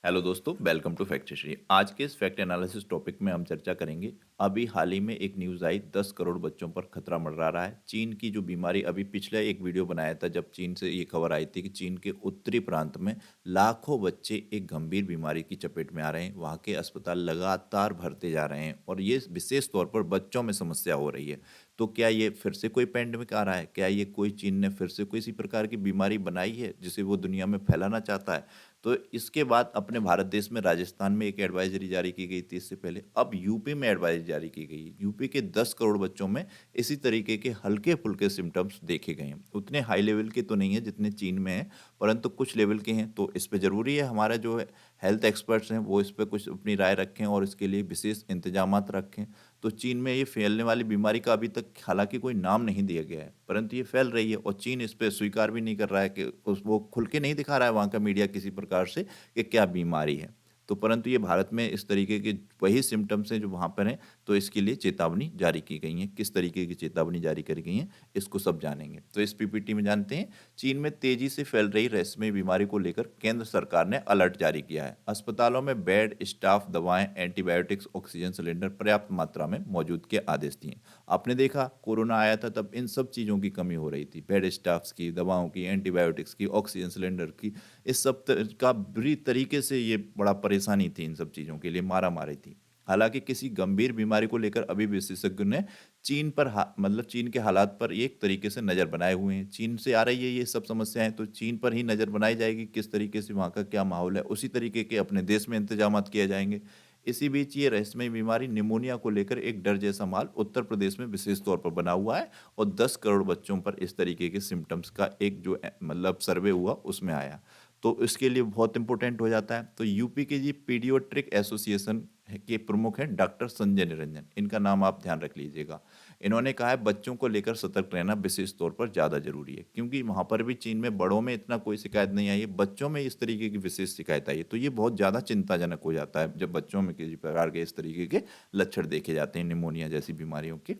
Hello दोस्तों, welcome to fact history. आज के इस फैक्ट एनालिसिस टॉपिक में हम चर्चा करेंगे। अभी हाल ही में एक न्यूज़ आई, 10 करोड़ बच्चों पर खतरा मंडरा रहा है। चीन की जो बीमारी, अभी पिछले एक वीडियो बनाया था जब चीन से ये खबर आई थी कि चीन के उत्तरी प्रांत में लाखों बच्चे एक गंभीर बीमारी की चपेट में आ रहे हैं। वहाँ के अस्पताल लगातार भरते जा रहे हैं और ये विशेष तौर पर बच्चों में समस्या हो रही है। तो क्या ये फिर से कोई पेंडेमिक आ रहा है? क्या ये कोई चीन ने फिर से कोई इसी प्रकार की बीमारी बनाई है जिसे वो दुनिया में फैलाना चाहता है? तो इसके बाद अपने भारत देश में राजस्थान में एक एडवाइजरी जारी की गई थी इससे पहले। अब यूपी में एडवाइजरी जारी की गई है। यूपी के 10 करोड़ बच्चों में इसी तरीके के हल्के-फुल्के सिम्पटम्स देखे गए हैं। उतने हाई लेवल के तो नहीं है जितने चीन में हैं, परंतु कुछ लेवल के हैं। तो इस पे ज़रूरी है हमारा जो है हेल्थ एक्सपर्ट्स हैं वो इस पे कुछ अपनी राय रखें और इसके लिए विशेष इंतजामात रखें। तो चीन में ये फैलने वाली बीमारी का अभी तक हालाँकि कोई नाम नहीं दिया गया है, परंतु ये फैल रही है और चीन इस पे स्वीकार भी नहीं कर रहा है कि उस वो खुल के नहीं दिखा रहा है वहाँ का मीडिया किसी प्रकार से कि क्या बीमारी है। तो परंतु ये भारत में इस तरीके के वही सिम्पटम्स हैं जो वहाँ पर हैं, तो इसके लिए चेतावनी जारी की गई है। किस तरीके की चेतावनी जारी करी गई है, इसको सब जानेंगे। तो इस पीपीटी में जानते हैं, चीन में तेजी से फैल रही रहस्यमय बीमारी को लेकर केंद्र सरकार ने अलर्ट जारी किया है। अस्पतालों में बेड, स्टाफ, दवाएं, एंटीबायोटिक्स, ऑक्सीजन सिलेंडर पर्याप्त मात्रा में मौजूद के आदेश दिए। आपने देखा कोरोना आया था तब इन सब चीज़ों की कमी हो रही थी, बेड स्टाफ्स की, दवाओं की, एंटीबायोटिक्स की, ऑक्सीजन सिलेंडर की। इस सब का बुरी तरीके से ये बड़ा परेशानी थी, इन सब चीज़ों के लिए मारा मारी थी। हालांकि किसी गंभीर बीमारी को लेकर अभी विशेषज्ञों ने चीन पर मतलब चीन के हालात पर एक तरीके से नज़र बनाए हुए हैं। चीन से आ रही है ये सब समस्याएं, तो चीन पर ही नज़र बनाई जाएगी किस तरीके से वहाँ का क्या माहौल है, उसी तरीके के अपने देश में इंतजाम किए जाएंगे। इसी बीच ये रहस्यमय बीमारी निमोनिया को लेकर एक डर जैसा माल उत्तर प्रदेश में विशेष तौर पर बना हुआ है और 10 करोड़ बच्चों पर इस तरीके के सिम्टम्स का एक जो मतलब सर्वे हुआ उसमें आया। तो इसके लिए बहुत इंपॉर्टेंट हो जाता है। तो यूपी के जी पीडियोट्रिक एसोसिएशन के प्रमुख हैं डॉक्टर संजय निरंजन, इनका नाम आप ध्यान रख लीजिएगा। इन्होंने कहा है बच्चों को लेकर सतर्क रहना विशेष तौर पर ज़्यादा जरूरी है, क्योंकि वहाँ पर भी चीन में बड़ों में इतना कोई शिकायत नहीं आई है, बच्चों में इस तरीके की विशेष शिकायत आई है। तो ये बहुत ज़्यादा चिंताजनक हो जाता है जब बच्चों में किसी प्रकार के इस तरीके के लक्षण देखे जाते हैं निमोनिया जैसी बीमारियों के।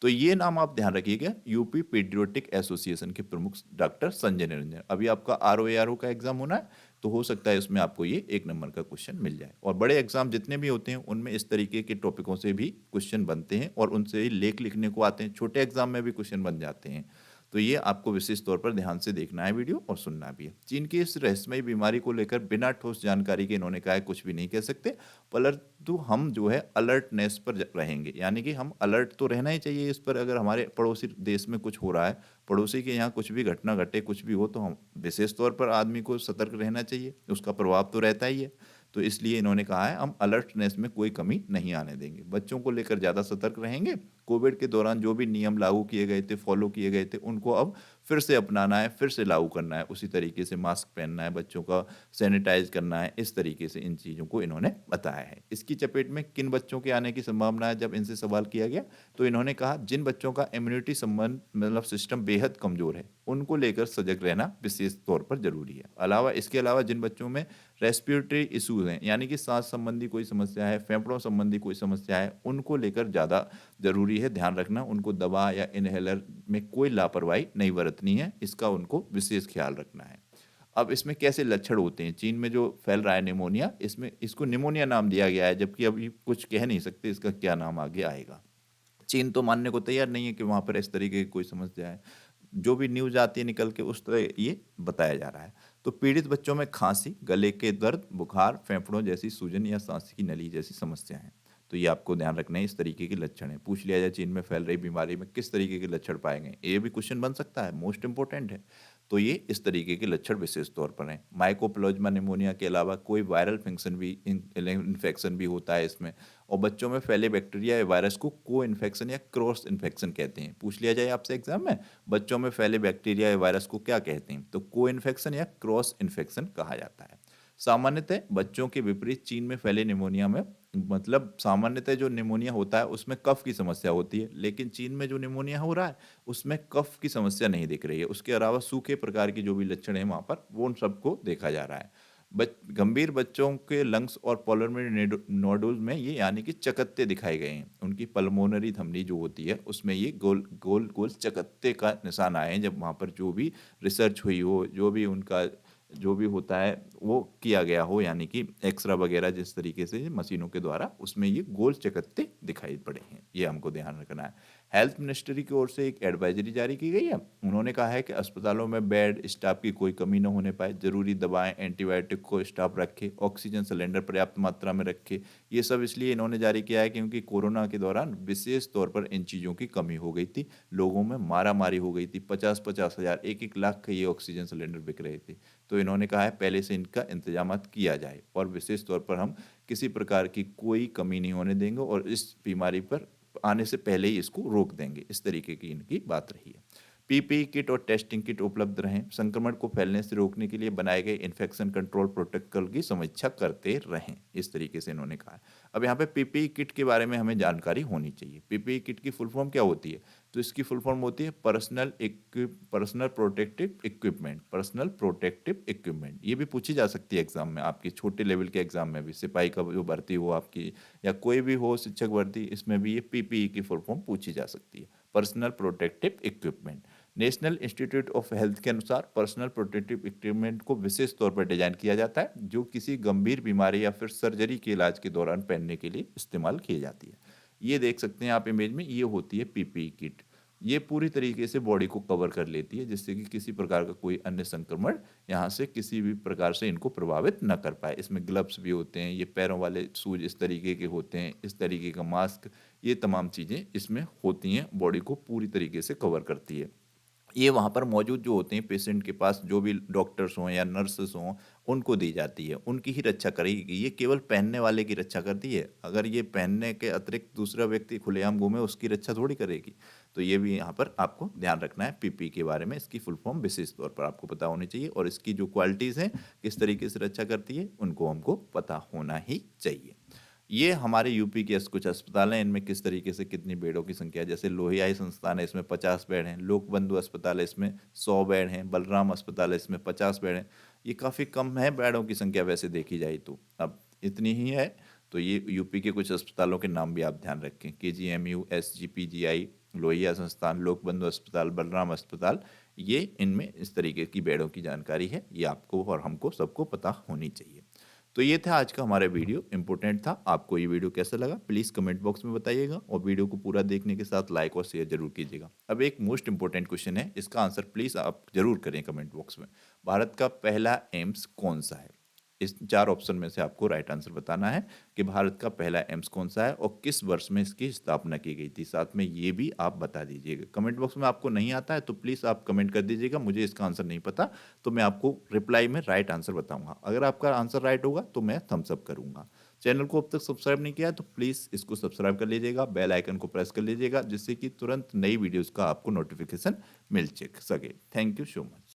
तो ये नाम आप ध्यान रखिएगा, यूपी पीडियाट्रिक एसोसिएशन के प्रमुख डॉक्टर संजय निरंजन। अभी आपका आरओ का एग्जाम होना है, तो हो सकता है इसमें आपको ये 1 नंबर का क्वेश्चन मिल जाए। और बड़े एग्जाम जितने भी होते हैं उनमें इस तरीके के टॉपिकों से भी क्वेश्चन बनते हैं और उनसे ही लेख लिखने को आते हैं। छोटे एग्जाम में भी क्वेश्चन बन जाते हैं। तो ये आपको विशेष तौर पर ध्यान से देखना है वीडियो और सुनना भी है। चीन की इस रहस्यमय बीमारी को लेकर बिना ठोस जानकारी के इन्होंने कहा है कुछ भी नहीं कह सकते, परंतु हम जो है अलर्टनेस पर रहेंगे, यानी कि हम अलर्ट तो रहना ही चाहिए इस पर। अगर हमारे पड़ोसी देश में कुछ हो रहा है, पड़ोसी के यहाँ कुछ भी घटना घटे, कुछ भी हो, तो हम विशेष तौर पर आदमी को सतर्क रहना चाहिए, उसका प्रभाव तो रहता ही है। तो इसलिए इन्होंने कहा है हम अलर्टनेस में कोई कमी नहीं आने देंगे, बच्चों को लेकर ज़्यादा सतर्क रहेंगे। कोविड के दौरान जो भी नियम लागू किए गए थे, फॉलो किए गए थे, उनको अब फिर से अपनाना है, फिर से लागू करना है। उसी तरीके से मास्क पहनना है, बच्चों का सैनिटाइज करना है, इस तरीके से इन चीज़ों को इन्होंने बताया है। इसकी चपेट में किन बच्चों के आने की संभावना है, जब इनसे सवाल किया गया तो इन्होंने कहा जिन बच्चों का इम्यूनिटी संबंध मतलब सिस्टम बेहद कमज़ोर है, उनको लेकर सजग रहना विशेष तौर पर जरूरी है। इसके अलावा जिन बच्चों में रेस्पिरेटरी इश्यूज हैं, यानी कि सांस संबंधी कोई समस्या है, फेफड़ों संबंधी कोई समस्या है, उनको लेकर ज़्यादा ज़रूरी है ध्यान रखना। उनको दवा या इनहेलर में कोई लापरवाही नहीं बरतनी है, इसका उनको विशेष ख्याल रखना है। अब इसमें कैसे लक्षण होते हैं, चीन में जो फैल रहा है निमोनिया, इसमें इसको निमोनिया नाम दिया गया है, जबकि अभी कुछ कह नहीं सकते इसका क्या नाम आगे आएगा। चीन तो मानने को तैयार नहीं है कि वहाँ पर इस तरीके की कोई समस्या है। जो भी न्यूज़ आती है निकल के उस तरह ये बताया जा रहा है। तो पीड़ित बच्चों में खांसी, गले के दर्द, बुखार, फेफड़ों जैसी सूजन या सांस की नली जैसी समस्या है। तो ये आपको ध्यान रखना है, इस तरीके के लक्षण है। पूछ लिया जाए चीन में फैल रही बीमारी में किस तरीके के लक्षण पाए गए, ये भी क्वेश्चन बन सकता है, मोस्ट इंपॉर्टेंट है। तो ये इस तरीके के लक्षण विशेष तौर पर हैं। माइकोप्लाज्मा निमोनिया के अलावा कोई वायरल फंक्शन भी इन्फेक्शन भी होता है इसमें। और बच्चों में फैले बैक्टीरिया या वायरस को को इन्फेक्शन या क्रॉस इन्फेक्शन कहते हैं। पूछ लिया जाए आपसे एग्जाम में, बच्चों में फैले बैक्टीरिया या वायरस को क्या कहते हैं, तो को इन्फेक्शन या क्रॉस इन्फेक्शन कहा जाता है। सामान्यतः बच्चों के विपरीत चीन में फैले निमोनिया में मतलब सामान्यतः जो निमोनिया होता है उसमें कफ की समस्या होती है, लेकिन चीन में जो निमोनिया हो रहा है उसमें कफ की समस्या नहीं दिख रही है। उसके अलावा सूखे प्रकार की जो भी लक्षण है वहाँ पर, वो उन सबको देखा जा रहा है। गंभीर बच्चों के लंग्स और पल्मोनरी नोडुल्स में ये यानी कि चकत्ते दिखाए गए हैं। उनकी पल्मोनरी धमनी जो होती है उसमें ये गोल गोल गोल चकत्ते का निशान आए हैं, जब वहाँ पर जो भी रिसर्च हुई हो, जो भी उनका जो भी होता है वो किया गया हो, यानी कि एक्सरा वगैरह जिस तरीके से मशीनों के द्वारा उसमें ये गोल चकत्ते दिखाई पड़े हैं, ये हमको ध्यान रखना है। हेल्थ मिनिस्ट्री की ओर से एक एडवाइजरी जारी की गई है। उन्होंने कहा है कि अस्पतालों में बेड, स्टाफ की कोई कमी न होने पाए, जरूरी दवाएं, एंटीबायोटिक को स्टाफ रखे, ऑक्सीजन सिलेंडर पर्याप्त मात्रा में रखे। ये सब इसलिए इन्होंने जारी किया है क्योंकि कोरोना के दौरान विशेष तौर पर इन चीज़ों की कमी हो गई थी। लोगों में मारा मारी हो गई थी, 50-50 हज़ार, 1-1 लाख के ये ऑक्सीजन सिलेंडर बिक रहे थे। तो इन्होंने कहा है पहले से इनका इंतजाम किया जाए और विशेष तौर पर हम किसी प्रकार की कोई कमी नहीं होने देंगे और इस बीमारी पर आने से पहले ही इसको रोक देंगे, इस तरीके की इनकी बात रही है। पीपीई किट और टेस्टिंग किट उपलब्ध रहें, संक्रमण को फैलने से रोकने के लिए बनाए गए इन्फेक्शन कंट्रोल प्रोटोकॉल की समीक्षा करते रहें, इस तरीके से इन्होंने कहा है। अब यहाँ पे पीपीई किट के बारे में हमें जानकारी होनी चाहिए। पीपीई किट की फुल फॉर्म क्या होती है? तो इसकी फुल फॉर्म होती है personal protective equipment. Personal protective equipment ये भी पूछी जा सकती है एग्जाम में, आपकी छोटे लेवल के एग्जाम में भी, सिपाही का जो भर्ती हो आपकी या कोई भी हो शिक्षक भर्ती, इसमें भी ये पीपीई की फुल फॉर्म पूछी जा सकती है, personal protective equipment. National institute of health के अनुसार पर्सनल प्रोटेक्टिव इक्विपमेंट को विशेष तौर पर डिजाइन किया जाता है जो किसी गंभीर बीमारी या फिर सर्जरी के इलाज के दौरान पहनने के लिए इस्तेमाल की जाती है। ये देख सकते हैं आप इमेज में, ये होती है पीपीई किट। ये पूरी तरीके से बॉडी को कवर कर लेती है जिससे कि किसी प्रकार का कोई अन्य संक्रमण यहाँ से किसी भी प्रकार से इनको प्रभावित न कर पाए। इसमें ग्लव्स भी होते हैं, ये पैरों वाले शूज इस तरीके के होते हैं, इस तरीके का मास्क, ये तमाम चीज़ें इसमें होती हैं, बॉडी को पूरी तरीके से कवर करती है। ये वहाँ पर मौजूद जो होते हैं पेशेंट के पास, जो भी डॉक्टर्स हों या नर्सेस हों, उनको दी जाती है, उनकी ही रक्षा करेगी। ये केवल पहनने वाले की रक्षा करती है, अगर ये पहनने के अतिरिक्त दूसरा व्यक्ति खुलेआम घूमे उसकी रक्षा थोड़ी करेगी। तो ये भी यहाँ पर आपको ध्यान रखना है। पीपी के बारे में इसकी फुल फॉर्म विशेष तौर पर आपको पता होनी चाहिए और इसकी जो क्वालिटीज़ हैं, किस तरीके से रक्षा करती है, उनको हमको पता होना ही चाहिए। ये हमारे यूपी के कुछ अस्पताल हैं, इनमें किस तरीके से कितनी बेडों की संख्या है। जैसे लोहियाई संस्थान है, इसमें 50 बेड हैं। लोक बंधु अस्पताल है, इसमें 100 बेड हैं। बलराम अस्पताल है, इसमें 50 बेड हैं। ये काफ़ी कम है बेडों की संख्या वैसे देखी जाए तो। अब इतनी ही है, तो ये यूपी के कुछ अस्पतालों के नाम भी आप ध्यान रखें। KGMU, SGPGI, लोहिया संस्थान, लोक बंधु अस्पताल, बलराम अस्पताल, ये इनमें इस तरीके की बेडों की जानकारी है। ये आपको और हमको सबको पता होनी चाहिए। तो ये था आज का हमारा वीडियो, इंपॉर्टेंट था। आपको ये वीडियो कैसा लगा प्लीज़ कमेंट बॉक्स में बताइएगा और वीडियो को पूरा देखने के साथ लाइक और शेयर जरूर कीजिएगा। अब एक मोस्ट इंपॉर्टेंट क्वेश्चन है, इसका आंसर प्लीज़ आप जरूर करें कमेंट बॉक्स में। भारत का पहला एम्स कौन सा है? इस 4 ऑप्शन में से आपको राइट आंसर बताना है कि भारत का पहला एम्स कौन सा है और किस वर्ष में इसकी स्थापना की गई थी। साथ में ये भी आप बता दीजिएगा। कमेंट बॉक्स में आपको नहीं आता है तो प्लीज़ आप कमेंट कर दीजिएगा, मुझे इसका आंसर नहीं पता, तो मैं आपको रिप्लाई में राइट आंसर बताऊंगा। अगर आपका आंसर राइट होगा तो मैं थम्स अप करूंगा। चैनल को अब तक सब्सक्राइब नहीं किया है तो प्लीज़ इसको सब्सक्राइब कर लीजिएगा, बेल आइकन को प्रेस कर लीजिएगा जिससे कि तुरंत नई वीडियोज़ का आपको नोटिफिकेशन मिल सके। Thank you so much.